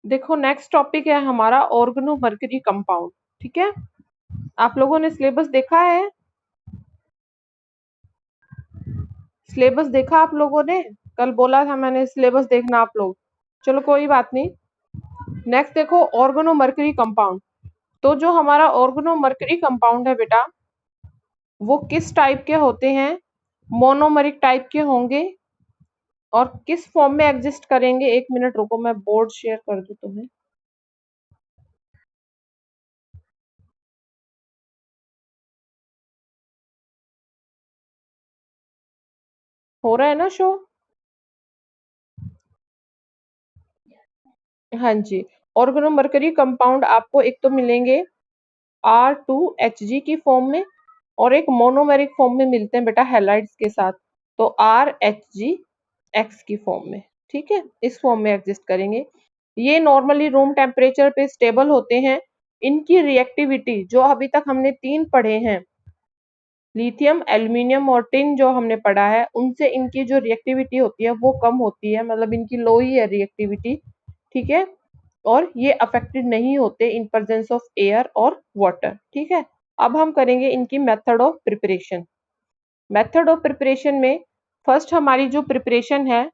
देखो next topic है हमारा ऑर्गेनो मर्करी कंपाउंड। ठीक है, आप लोगों ने सिलेबस देखा है? सिलेबस देखा आप लोगों ने? कल बोला था मैंने सिलेबस देखना आप लोग। चलो कोई बात नहीं। नेक्स्ट देखो ऑर्गेनो मर्करी कंपाउंड। तो जो हमारा ऑर्गेनो मर्करी कंपाउंड है बेटा, वो किस टाइप के होते हैं? मोनोमरिक टाइप के होंगे। और किस फॉर्म में एग्जिस्ट करेंगे? एक मिनट रुको, मैं बोर्ड शेयर कर दूं तुम्हें। हो रहा है ना शो? हाँ जी। ऑर्गेनो मर्करी कंपाउंड आपको एक तो मिलेंगे R2Hg की फॉर्म में, और एक मोनोमेरिक फॉर्म में मिलते हैं बेटा हैलाइड्स के साथ। तो RHgX की फॉर्म में। ठीक है, इस फॉर्म में एग्जिस्ट करेंगे। ये नॉर्मली रूम टेम्परेचर पे स्टेबल होते हैं। इनकी रिएक्टिविटी जो अभी तक हमने 3 पढ़े हैं, लिथियम, एल्यूमिनियम और टिन जो हमने पढ़ा है, उनसे इनकी जो रिएक्टिविटी होती है वो कम होती है, मतलब इनकी लो ही है रिएक्टिविटी। ठीक है, और ये अफेक्टेड नहीं होते इन प्रेजेंस ऑफ एयर और वाटर। ठीक है, अब हम करेंगे इनकी method of preparation. Method of preparation में फर्स्ट हमारी जो प्रिपरेशन है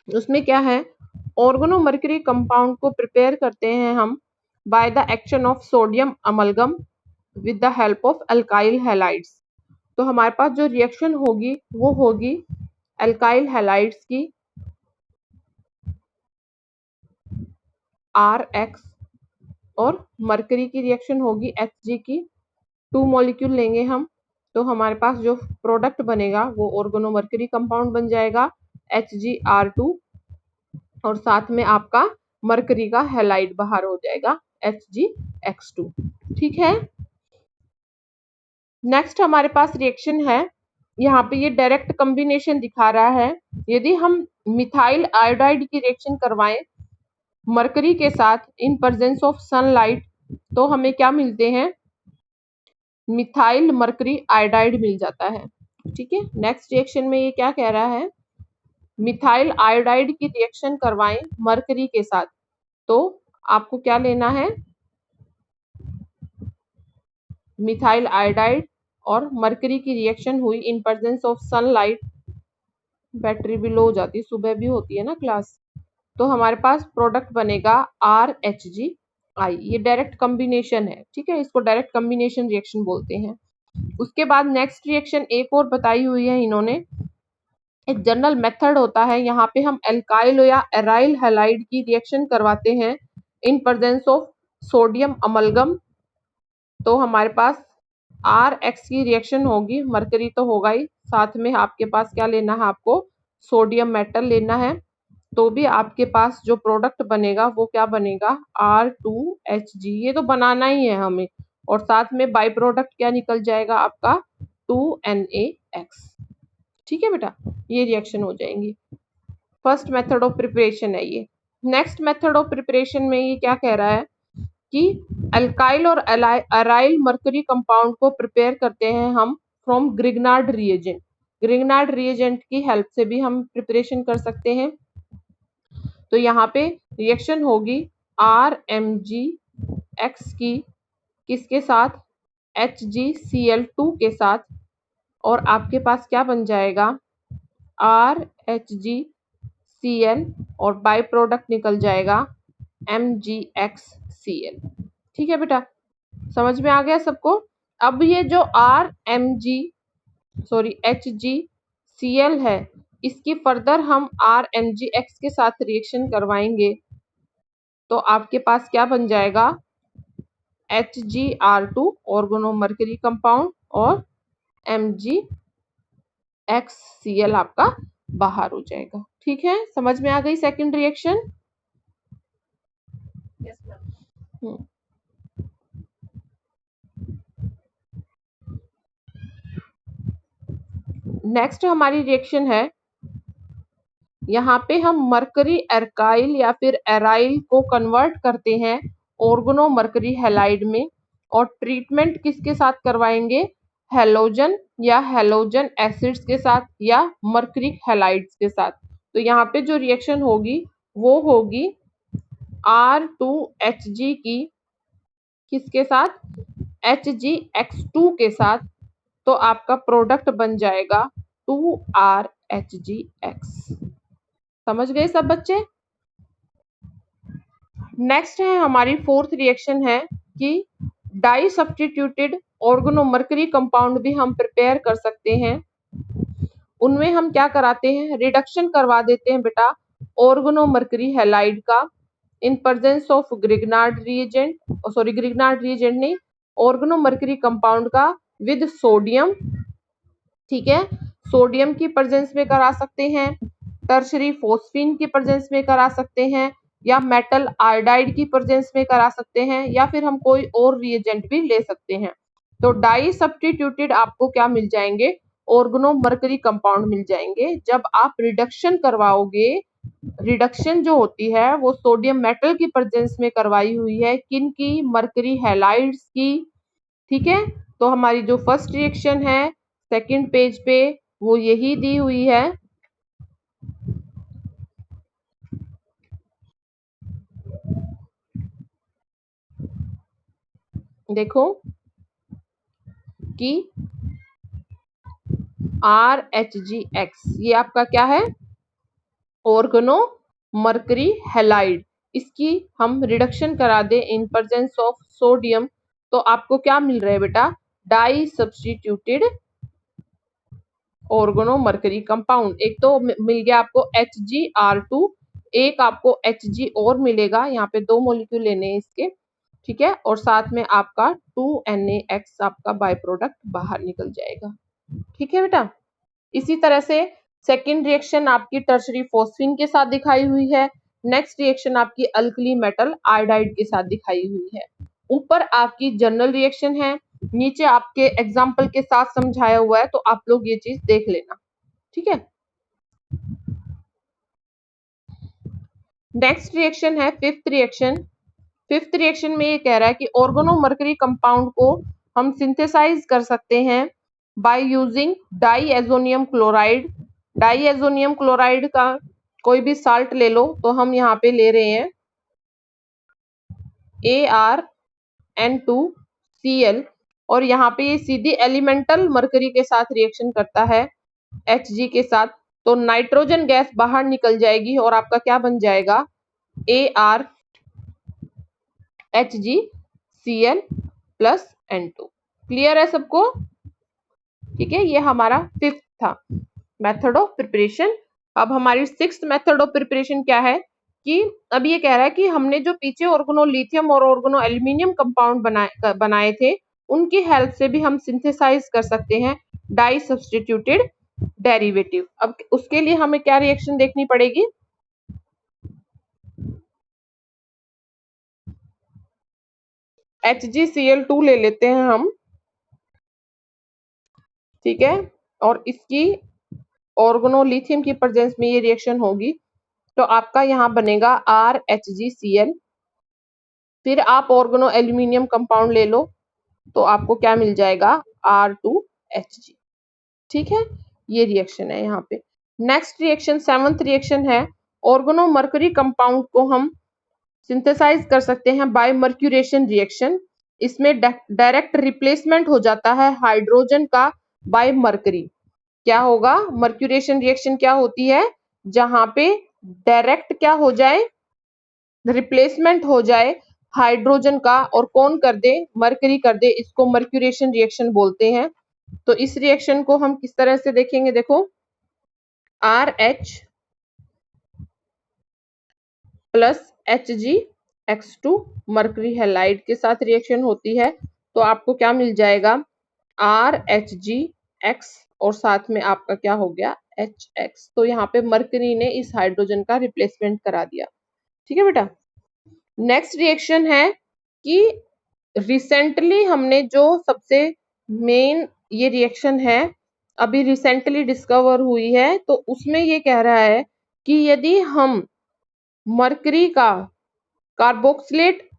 उसमें क्या है, ऑर्गेनो मर्करी कंपाउंड को प्रिपेयर करते हैं हम by the action of sodium amalgam with the help of alkyl halides. तो हमारे पास जो रिएक्शन होगी वो होगी अल्काइल हैलाइड्स की RX, और मरकरी की रिएक्शन होगी Hg की। 2 मॉलिक्यूल लेंगे हम, तो हमारे पास जो प्रोडक्ट बनेगा वो ऑर्गेनो मर्करी कंपाउंड बन जाएगा HgR2, और साथ में आपका मरकरी का हैलाइड बाहर हो जाएगा HgX2। ठीक है, नेक्स्ट हमारे पास रिएक्शन है, यहाँ पे ये डायरेक्ट कॉम्बिनेशन दिखा रहा है। यदि हम मिथाइल आयोडाइड की रिएक्शन करवाएं मरकरी के साथ इन प्रेजेंस ऑफ सनलाइट, तो हमें क्या मिलते हैं? मिथाइल मरकरी आयोडाइड मिल जाता है। ठीक है, नेक्स्ट रिएक्शन में ये क्या कह रहा है, मिथाइल आयोडाइड की रिएक्शन करवाएं मरकरी के साथ, तो आपको क्या लेना है? मिथाइल आयोडाइड और मरकरी की रिएक्शन हुई in presence of sunlight. Battery भी लो हो जाती है, सुबह भी होती है ना क्लास। तो हमारे पास प्रोडक्ट बनेगा RHgI। ये डायरेक्ट कॉम्बिनेशन है। ठीक है, इसको डायरेक्ट कॉम्बिनेशन रिएक्शन बोलते हैं। उसके बाद नेक्स्ट रिएक्शन एक और बताई हुई है इन्होंने, एक जनरल मेथड होता है, यहाँ पे हम एल्काइल या एराइल हैलाइड की रिएक्शन करवाते हैं in presence of sodium amalgam. तो हमारे पास RX की रिएक्शन होगी, मरकरी तो होगा ही, साथ में आपके पास क्या लेना है? आपको सोडियम मेटल लेना है। तो भी आपके पास जो प्रोडक्ट बनेगा वो क्या बनेगा? R2Hg। ये तो बनाना ही है हमें, और साथ में बाई प्रोडक्ट क्या निकल जाएगा आपका? 2NaX। ठीक है बेटा, ये रिएक्शन हो जाएंगी। फर्स्ट मेथड ऑफ प्रिपरेशन है ये। नेक्स्ट मेथड ऑफ प्रिपरेशन में ये क्या कह रहा है कि अल्काइल और अराइल मर्करी कंपाउंड को प्रिपेयर करते हैं हम from Grignard reagent. Grignard reagent की हेल्प से भी हम प्रिपरेशन कर सकते हैं। तो यहाँ पे रिएक्शन होगी RMgX की किसके साथ? HgCl2 के साथ, और आपके पास क्या बन जाएगा? RHgCl, और बाय प्रोडक्ट निकल जाएगा MgXCl। ठीक है बेटा, समझ में आ गया सबको? अब ये जो HgCl है, इसकी फर्दर हम RMgX के साथ रिएक्शन करवाएंगे, तो आपके पास क्या बन जाएगा? HgR2 ऑर्गेनो मर्करी कंपाउंड, और MgXCl आपका बाहर हो जाएगा। ठीक है, समझ में आ गई सेकंड रिएक्शन? नेक्स्ट हमारी रिएक्शन है, यहाँ पे हम मरकरी एल्काइल या फिर एराइल को कन्वर्ट करते हैं ऑर्गेनो मरकरी हैलाइड में, और ट्रीटमेंट किसके साथ करवाएंगे? हैलोजन या हैलोजन एसिड्स के साथ, या मरकरिक हैलाइड्स के साथ। तो यहाँ पे जो रिएक्शन होगी वो होगी R2Hg की किसके साथ, HgX2 के साथ, तो आपका प्रोडक्ट बन जाएगा 2RHgX। समझ गए सब बच्चे। नेक्स्ट है हमारी फोर्थ रिएक्शन है कि डाई सब्स्टिट्यूटेड ऑर्गेनोमर्करी कंपाउंड भी हम प्रिपेयर कर सकते हैं। उनमें हम क्या कराते हैं, रिडक्शन करवा देते हैं बेटा ऑर्गेनोमर्करी हैलाइड का in presence of Grignard reagent, sorry Grignard reagent नहीं, ऑर्गेनोमर्करी कंपाउंड का विद सोडियम। ठीक है, सोडियम की प्रेजेंस में करा सकते हैं, टर्शरी फोस्फीन की प्रेजेंस में करा सकते हैं, या मेटल आयोडाइड की प्रेजेंस में करा सकते हैं, या फिर हम कोई और रिएजेंट भी ले सकते हैं। तो डाई सब्स्टिट्यूटेड आपको क्या मिल जाएंगे, ऑर्गेनोमर्करी कंपाउंड मिल जाएंगे जब आप रिडक्शन करवाओगे। रिडक्शन जो होती है वो सोडियम मेटल की प्रेजेंस में करवाई हुई है, किन की, मर्करी हैलाइड्स की। ठीक है, तो हमारी जो फर्स्ट रिएक्शन है सेकंड पेज पे वो यही दी हुई है। देखो कि RHgX ये आपका क्या है, ऑर्गेनोमर्करी हैलाइड। इसकी हम रिडक्शन करा दे इन प्रेजेंस ऑफ सोडियम, तो आपको क्या मिल रहा है बेटा, डाई सब्स्टिट्यूटेड ऑर्गेनोमर्करी कंपाउंड। एक तो मिल गया आपको HgR2, एक आपको Hg और मिलेगा, यहाँ पे 2 मॉलिक्यूल लेने हैं इसके। ठीक है, और साथ में आपका 2NaX आपका बाय प्रोडक्ट बाहर निकल जाएगा। ठीक है बेटा, इसी तरह से सेकेंड रिएक्शन आपकी टर्शरी फॉस्फीन के साथ दिखाई हुई है। नेक्स्ट रिएक्शन आपकी अल्कली मेटल आयोडाइड के साथ दिखाई हुई है। ऊपर आपकी जनरल रिएक्शन है, नीचे आपके एग्जाम्पल के साथ समझाया हुआ है, तो आप लोग ये चीज देख लेना। ठीक है, नेक्स्ट रिएक्शन है फिफ्थ रिएक्शन। फिफ्थ रिएक्शन में ये कह रहा है कि ऑर्गेनोमर्करी कंपाउंड को हम सिंथेसाइज कर सकते हैं by using diazonium chloride. Diazonium chloride का कोई भी साल्ट ले लो, तो हम यहाँ पे ले रहे हैं ArN2Cl, और यहाँ पे ये सीधी एलिमेंटल मरकरी के साथ रिएक्शन करता है Hg के साथ, तो नाइट्रोजन गैस बाहर निकल जाएगी और आपका क्या बन जाएगा, ArHgCl प्लस N2। क्लियर है सबको। ठीक है, ये हमारा फिफ्थ था मेथड ऑफ प्रिपरेशन। अब हमारी सिक्स्थ मेथड ऑफ प्रिपरेशन क्या है कि अब ये कह रहा है कि हमने जो पीछे ऑर्गेनो लिथियम और ऑर्गेनो एल्यूमिनियम कंपाउंड बनाए थे, उनकी हेल्प से भी हम सिंथेसाइज कर सकते हैं डाई सब्स्टिट्यूटेड डेरिवेटिव। अब उसके लिए हमें क्या रिएक्शन देखनी पड़ेगी, HgCl2 ले लेते हैं हम। ठीक है, और इसकी ऑर्गेनो लिथियम की प्रेजेंस में ये रिएक्शन होगी, तो आपका यहाँ बनेगा RHgCl। फिर आप ऑर्गेनो एल्यूमिनियम कंपाउंड ले लो, तो आपको क्या मिल जाएगा, R2Hg। ठीक है, ये रिएक्शन है यहाँ पे। नेक्स्ट रिएक्शन सेवंथ रिएक्शन है, ऑर्गेनो मर्करी कंपाउंड को हम सिंथेसाइज कर सकते हैं बाय मर्क्यूरेशन रिएक्शन। इसमें डायरेक्ट रिप्लेसमेंट हो जाता है हाइड्रोजन का बाय मर्करी। क्या होगा, मर्क्यूरेशन रिएक्शन क्या होती है, जहां पे डायरेक्ट क्या हो जाए, रिप्लेसमेंट हो जाए हाइड्रोजन का, और कौन कर दे, मरकरी कर दे, इसको मर्क्यूरेशन रिएक्शन बोलते हैं। तो इस रिएक्शन को हम किस तरह से देखेंगे, देखो RH plus HgX2 mercury halide के साथ रिएक्शन होती है, तो आपको क्या मिल जाएगा, RHgX और साथ में आपका क्या हो गया, HX। तो यहाँ पे मरकरी ने इस हाइड्रोजन का रिप्लेसमेंट करा दिया। ठीक है बेटा, नेक्स्ट रिएक्शन है कि रिसेंटली हमने जो सबसे मेन ये रिएक्शन है अभी रिसेंटली डिस्कवर हुई है, तो उसमें ये कह रहा है कि यदि हम मरकरी का कार्बोक्सिलेट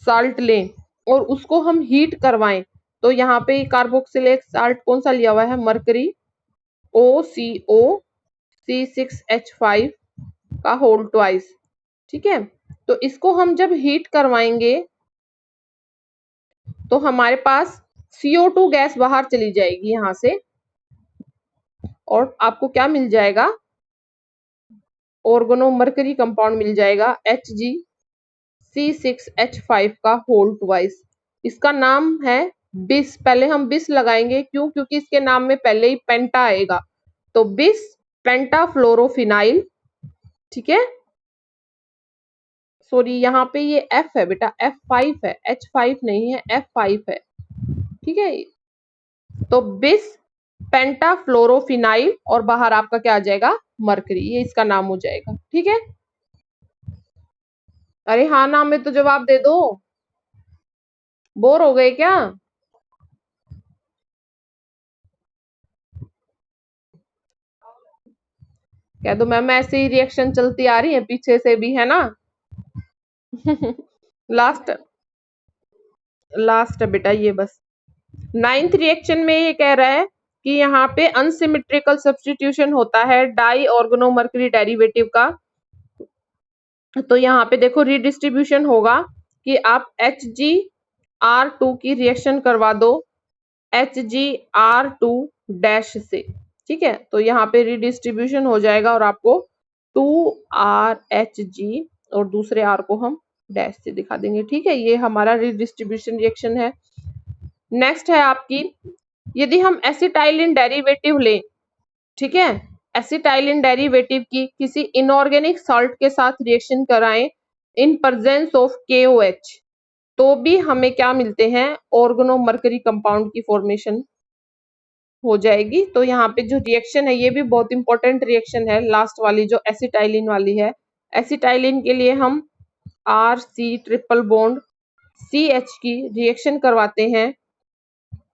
साल्ट लें और उसको हम हीट करवाएं, तो यहाँ पे कार्बोक्सिलेट साल्ट कौन सा लिया हुआ है, मरकरी OCO C6H5 का होल ट्वाइस, ठीक है। तो इसको हम जब हीट करवाएंगे तो हमारे पास CO2 गैस बाहर चली जाएगी यहां से, और आपको क्या मिल जाएगा, ऑर्गेनोमर्करी कंपाउंड मिल जाएगा HgC6H5 का होल ट्वाइस। इसका नाम है बिस। पहले हम बिस लगाएंगे, क्यों? क्योंकि इसके नाम में पहले ही पेंटा आएगा, तो बिस पेंटाफ्लोरोफिनाइल। ठीक है, सॉरी यहाँ पे ये F है बेटा, F5 है, H5 नहीं है, F5 है। ठीक है, तो बिस पेंटाफ्लोरोफिनाइल और बाहर आपका क्या आ जाएगा, मरकरी, ये इसका नाम हो जाएगा। ठीक है, अरे हाँ नाम में तो जवाब दे दो, बोर हो गए क्या? कह दो मैम ऐसे ही रिएक्शन चलती आ रही है पीछे से भी, है ना। लास्ट लास्ट है बेटा ये बस। नाइन्थ रिएक्शन में ये कह रहा है कि यहाँ पे अनसिमेट्रिकल सब्स्टिट्यूशन होता है डाई ऑर्गेनोमर्करी डेरिवेटिव का। तो यहाँ पे देखो रिडिस्ट्रीब्यूशन होगा कि आप HgR2 की रिएक्शन करवा दो HgR2 डैश से। ठीक है, तो यहाँ पे रिडिस्ट्रीब्यूशन हो जाएगा और आपको 2RHg और दूसरे R को हम डैश से दिखा देंगे। ठीक है, ये हमारा रिडिस्ट्रीब्यूशन रिएक्शन है। नेक्स्ट है आपकी, यदि हम एसिटाइलिन डेरिवेटिव लें, ठीक है, एसिटाइलिन डेरिवेटिव की किसी इनऑर्गेनिक सॉल्ट के साथ रिएक्शन कराएं इन प्रेजेंस ऑफ KOH, तो भी हमें क्या मिलते हैं, ऑर्गेनोमर्करी कंपाउंड की फॉर्मेशन हो जाएगी। तो यहाँ पे जो रिएक्शन है ये भी बहुत इंपॉर्टेंट रिएक्शन है, लास्ट वाली जो एसिटाइलिन वाली है। एसिटाइलिन के लिए हम RC ट्रिपल बॉन्ड CH की रिएक्शन करवाते हैं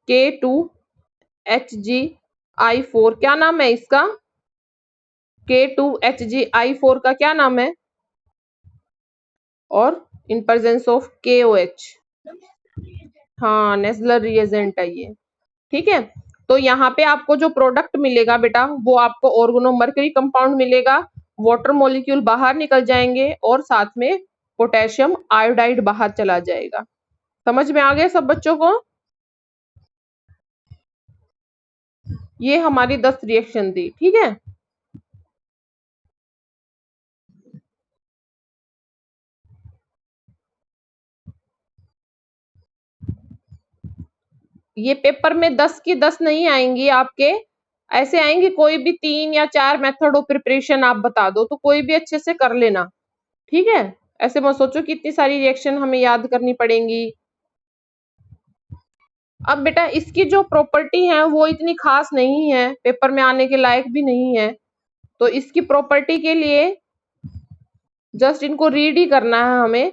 K2HgI4, क्या नाम है इसका, K2HgI4 का क्या नाम है, और इन प्रेजेंस ऑफ KOH, हाँ नेस्लर रिएजेंट है ये। ठीक है, तो यहाँ पे आपको जो प्रोडक्ट मिलेगा बेटा वो आपको ऑर्गेनोमर्करी कंपाउंड मिलेगा, वाटर मॉलिक्यूल बाहर निकल जाएंगे और साथ में पोटेशियम आयोडाइड बाहर चला जाएगा। समझ में आ गया सब बच्चों को? ये हमारी 10 रिएक्शन थी। ठीक है, ये पेपर में 10 की 10 नहीं आएंगी आपके, ऐसे आएंगे कोई भी 3 या 4 मेथड ऑफ प्रिपरेशन आप बता दो तो कोई भी अच्छे से कर लेना। ठीक है, ऐसे मत सोचो कि इतनी सारी रिएक्शन हमें याद करनी पड़ेंगी। अब बेटा इसकी जो प्रॉपर्टी है वो इतनी खास नहीं है, पेपर में आने के लायक भी नहीं है, तो इसकी प्रॉपर्टी के लिए जस्ट इनको रीड ही करना है हमें।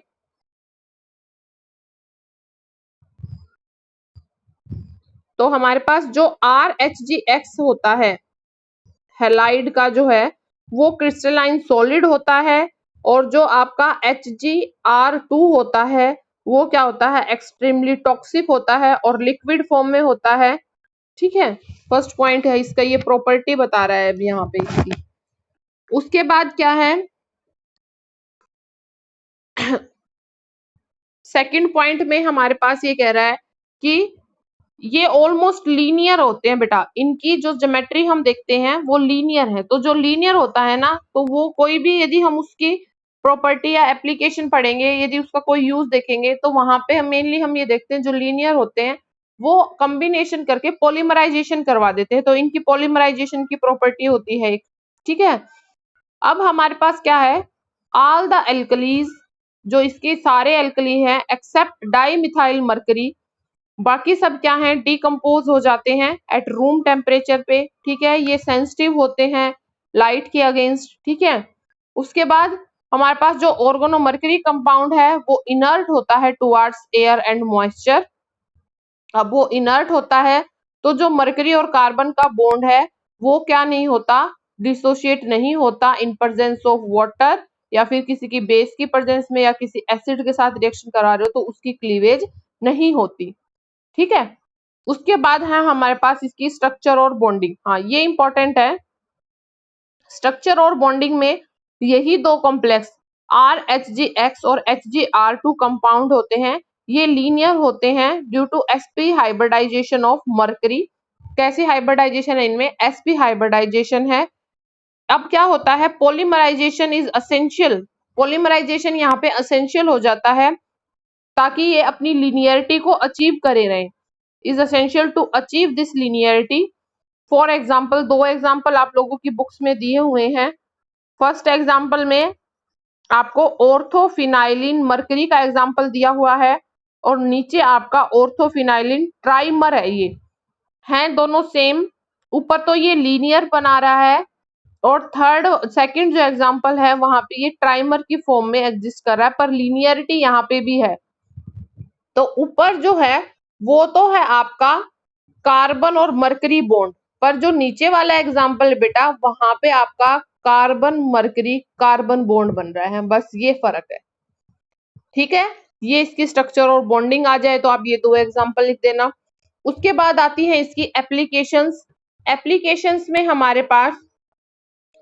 तो हमारे पास जो RHgX होता है हैलाइड का जो है वो क्रिस्टलाइन सॉलिड होता है, और जो आपका HgR2 होता है वो क्या होता है, एक्सट्रीमली टॉक्सिक होता है और लिक्विड फॉर्म में होता है। ठीक है, फर्स्ट पॉइंट है इसका, ये प्रॉपर्टी बता रहा है अभी यहाँ पे इसकी। उसके बाद क्या है, सेकंड पॉइंट में हमारे पास ये कह रहा है कि ये ऑलमोस्ट लीनियर होते हैं बेटा, इनकी जो ज्योमेट्री हम देखते हैं वो लीनियर है। तो जो लीनियर होता है ना, तो वो कोई भी यदि हम उसकी प्रॉपर्टी या एप्लीकेशन पढ़ेंगे, यदि उसका कोई यूज देखेंगे, तो वहां पे हम मेनली हम ये देखते हैं जो लीनियर होते हैं वो कॉम्बिनेशन करके पॉलीमराइजेशन करवा देते हैं, तो इनकी पॉलीमराइजेशन की प्रॉपर्टी होती है एक। ठीक है, अब हमारे पास क्या है, ऑल द एल्कलीज, जो इसके सारे एल्कली हैं एक्सेप्ट डाई मिथाइल मरकरी, बाकी सब क्या है, डिकम्पोज हो जाते हैं एट रूम टेम्परेचर पे। ठीक है, ये सेंसिटिव होते हैं लाइट के अगेंस्ट। ठीक है, उसके बाद हमारे पास जो ऑर्गेनोमर्करी कंपाउंड है वो इनर्ट होता है टुवर्ड्स एयर एंड मॉइस्चर। अब वो इनर्ट होता है तो जो मरकरी और कार्बन का बॉन्ड है वो क्या नहीं होता, डिसोशिएट नहीं होता इन प्रेजेंस ऑफ वाटर, या फिर किसी की बेस की प्रेजेंस में या किसी एसिड के साथ रिएक्शन करा रहे हो तो उसकी क्लीवेज नहीं होती। ठीक है, उसके बाद है हमारे पास इसकी स्ट्रक्चर और बॉन्डिंग। हाँ ये इंपॉर्टेंट है, स्ट्रक्चर और बॉन्डिंग में यही दो कॉम्प्लेक्स RHgX और HgR2 कंपाउंड होते हैं, ये लीनियर होते हैं due to sp hybridization of mercury. कैसी हाइब्रिडाइजेशन है इनमें? sp हाइब्रिडाइजेशन है। अब क्या होता है, पॉलीमराइजेशन इज असेंशियल। पॉलीमराइजेशन यहाँ पे असेंशियल हो जाता है ताकि ये अपनी लीनियरिटी को अचीव करे रहे। Is essential to achieve this linearity. For example, दो एग्जाम्पल आप लोगों की बुक्स में दिए हुए हैं। फर्स्ट एग्जाम्पल में आपको ऑर्थोफिनाइलिन मरकरी का एग्जाम्पल दिया हुआ है और नीचे आपका ऑर्थोफिनाइलिन ट्राइमर है। ये हैं दोनों सेम, ऊपर तो ये लीनियर बना रहा है और सेकंड जो एग्जांपल है वहां पे ये ट्राइमर की फॉर्म में एग्जिस्ट कर रहा है, पर लीनियरिटी यहाँ पे भी है। तो ऊपर जो है वो तो है आपका कार्बन और मरकरी बॉन्ड, पर जो नीचे वाला एग्जांपल है बेटा, वहां पे आपका कार्बन मरकरी कार्बन बॉन्ड बन रहा है, बस ये फर्क है। ठीक है, ये इसकी स्ट्रक्चर और बॉन्डिंग आ जाए तो आप ये दो एग्जांपल लिख देना। उसके बाद आती है इसकी एप्लीकेशंस। एप्लीकेशंस में हमारे पास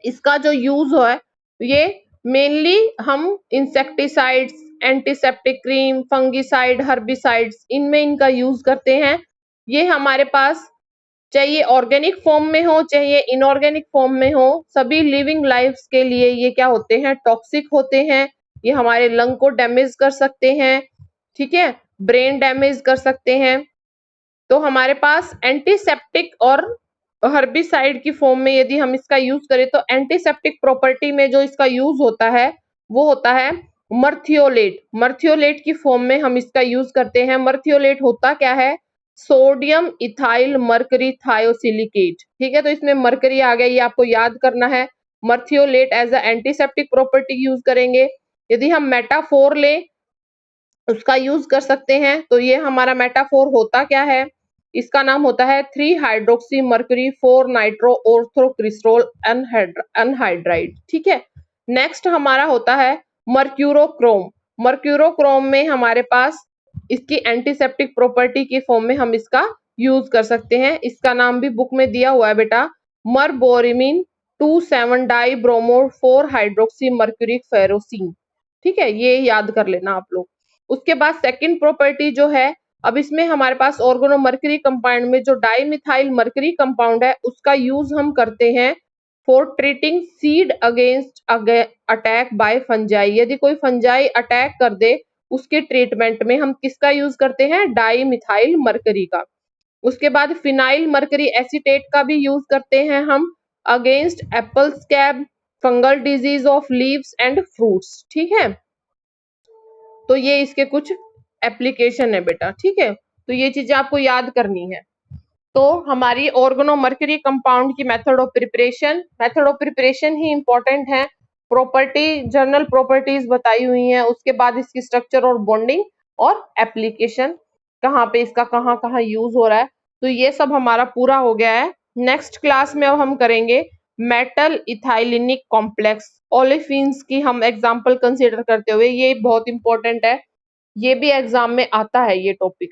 इसका जो यूज है ये मेनली हम insecticides, antiseptic cream, fungicide, herbicides, इनमें इनका यूज करते हैं। ये हमारे पास चाहिए ऑर्गेनिक फॉर्म में हो चाहिए इनऑर्गेनिक फॉर्म में हो, सभी लिविंग लाइफ्स के लिए ये क्या होते हैं, टॉक्सिक होते हैं। ये हमारे लंग को डैमेज कर सकते हैं, ठीक है, ब्रेन डैमेज कर सकते हैं। तो हमारे पास एंटीसेप्टिक और हर्बिसाइड की फॉर्म में यदि हम इसका यूज करें तो एंटीसेप्टिक प्रॉपर्टी में जो इसका यूज होता है वो होता है मर्थियोलेट। मर्थियोलेट की फॉर्म में हम इसका यूज करते हैं। मर्थियोलेट होता क्या है? Sodium ethyl mercury thiosalicylate. ठीक है, तो इसमें मरकरी आ गया, ये आपको याद करना है। Merthiolate as a antiseptic property use करेंगे। यदि हम मेटाफोर लें उसका यूज कर सकते हैं, तो ये हमारा मेटाफोर होता क्या है? इसका नाम होता है 3 हाइड्रोक्सी मर्करी 4 नाइट्रो ऑर्थोक्रिस्टोल अनहाइड्राइड। ठीक है, नेक्स्ट हमारा होता है मर्क्यूरोक्रोम। मर्क्यूरोक्रोम में हमारे पास इसकी एंटीसेप्टिक प्रॉपर्टी की फॉर्म में हम इसका यूज कर सकते हैं। इसका नाम भी बुक में दिया हुआ है बेटा, मरबोरिमिन 2,7 die bromo 4 hydroxy mercuric ferrocene. ठीक है, ये याद कर लेना आप लोग। उसके बाद सेकंड प्रॉपर्टी जो है, अब इसमें हमारे पास ऑर्गेनोमर्करी कंपाउंड में जो डाइमिथाइल मर्करी कंपाउंड है उसका यूज हम करते हैं for treating seed against attack by fungi. यदि कोई फंजाई अटैक कर दे उसके ट्रीटमेंट में हम किसका यूज करते हैं? डाइमिथाइल मर्करी का। उसके बाद फिनाइल मर्करी एसीटेट का भी यूज करते हैं हम against Apple scab, fungal disease of leaves and fruits. ठीक है, तो ये इसके कुछ एप्लीकेशन है बेटा। ठीक है, तो ये चीजें आपको याद करनी है। तो हमारी ऑर्गेनोमर्करी कंपाउंड की method of preparation he important है। प्रॉपर्टी, जनरल प्रॉपर्टीज बताई हुई हैं, उसके बाद इसकी स्ट्रक्चर और बॉन्डिंग और एप्लीकेशन, कहाँ पे इसका कहाँ कहाँ यूज हो रहा है। तो ये सब हमारा पूरा हो गया है। नेक्स्ट क्लास में अब हम करेंगे मेटल इथाइलिनिक कॉम्प्लेक्स, ओलेफिन्स की हम एग्जाम्पल कंसिडर करते हुए। ये बहुत इंपॉर्टेंट है, ये भी एग्जाम में आता है ये टॉपिक।